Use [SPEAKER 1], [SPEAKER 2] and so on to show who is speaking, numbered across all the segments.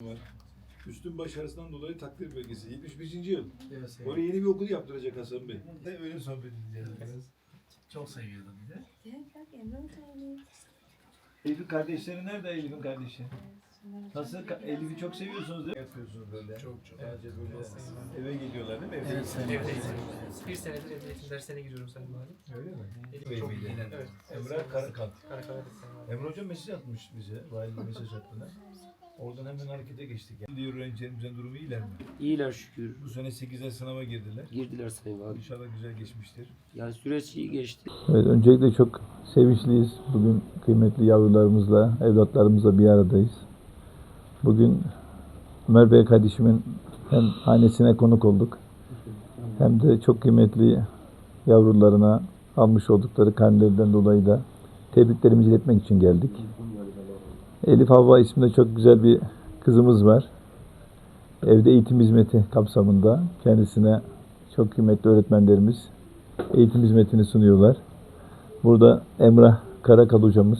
[SPEAKER 1] var. Üstün başarısından dolayı takdir belgesi. 71. yıl.
[SPEAKER 2] Evet,
[SPEAKER 1] Oraya yeni bir okul yaptıracak Hasan Bey. Öyle sohbet edeceğiz biraz.
[SPEAKER 2] çok seviyordum bir de.
[SPEAKER 1] Elif'in kardeşleri nerede Elif'in kardeşi? Nasıl? Elif'i çok seviyorsunuz değil mi? Yapıyorsunuz böyle.
[SPEAKER 2] Çok.
[SPEAKER 1] Sadece böyle eve geliyorlar değil mi?
[SPEAKER 2] Evet,
[SPEAKER 3] Evdeyiz. Bir senedir emniyet eğitim derslerine gidiyorum Sayın Valim.
[SPEAKER 1] Öyle mi?
[SPEAKER 3] Elif çok
[SPEAKER 1] Bey'de.
[SPEAKER 3] Evet.
[SPEAKER 1] Emrah Karakat.
[SPEAKER 3] Karakara Sayın Valim.
[SPEAKER 1] Emre Hocam mesaj atmış bize. Valide mesaj attılar. Oradan hemen harekete geçtik. Yani. Diyor öğrencilerimizin durumu iyiler mi?
[SPEAKER 4] İyiler şükür.
[SPEAKER 1] Bu sene 8'den sınava girdiler.
[SPEAKER 4] Girdiler Sayın Valim.
[SPEAKER 1] İnşallah güzel geçmiştir.
[SPEAKER 4] Yani süreç iyi geçti.
[SPEAKER 5] Evet, öncelikle çok sevinçliyiz. Bugün kıymetli yavrularımızla, evlatlarımızla bir aradayız. Bugün Ömer Bey kardeşimin hem hanesine konuk olduk, hem de çok kıymetli yavrularına almış oldukları karnelerden dolayı da tebriklerimizi iletmek için geldik. Elif Havva isminde çok güzel bir kızımız var. Evde eğitim hizmeti kapsamında kendisine çok kıymetli öğretmenlerimiz eğitim hizmetini sunuyorlar. Burada Emrah Karakal hocamız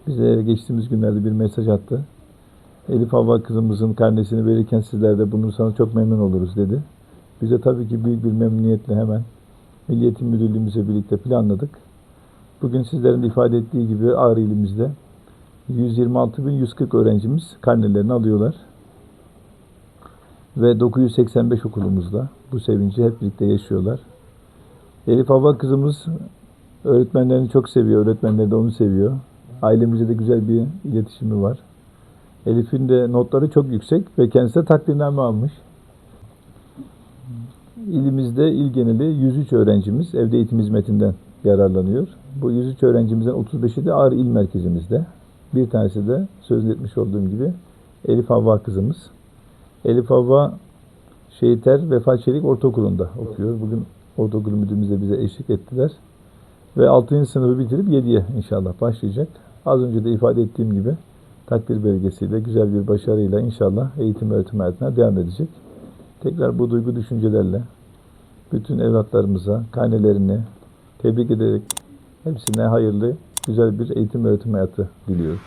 [SPEAKER 5] bize geçtiğimiz günlerde bir mesaj attı. Elif Havva kızımızın karnesini verirken sizler de bulunursanız çok memnun oluruz dedi. Biz de tabii ki büyük bir memnuniyetle hemen Milli Eğitim Müdürlüğümüzle birlikte planladık. Bugün sizlerin de ifade ettiği gibi Ağrı ilimizde 126.140 öğrencimiz karnelerini alıyorlar. Ve 985 okulumuzda bu sevinci hep birlikte yaşıyorlar. Elif Havva kızımız öğretmenlerini çok seviyor, öğretmenleri de onu seviyor. Ailemizde de güzel bir iletişimi var. Elif'in de notları çok yüksek ve kendisi de takdirname almış. İlimizde il geneli 103 öğrencimiz evde eğitim hizmetinden yararlanıyor. Bu 103 öğrencimizden 35'i de Ağrı İl Merkezimizde. Bir tanesi de sözünü etmiş olduğum gibi Elif Havva kızımız. Elif Havva Şehiter Vefa Çelik Ortaokulu'nda okuyor. Bugün ortaokul müdürümüz de bize eşlik ettiler. Ve 6. sınıfı bitirip 7'ye inşallah başlayacak. Az önce de ifade ettiğim gibi takdir belgesiyle, güzel bir başarıyla inşallah eğitim öğretim hayatına devam edecek. Tekrar bu duygu düşüncelerle bütün evlatlarımıza karnelerini tebrik ederek hepsine hayırlı, güzel bir eğitim öğretim hayatı diliyorum.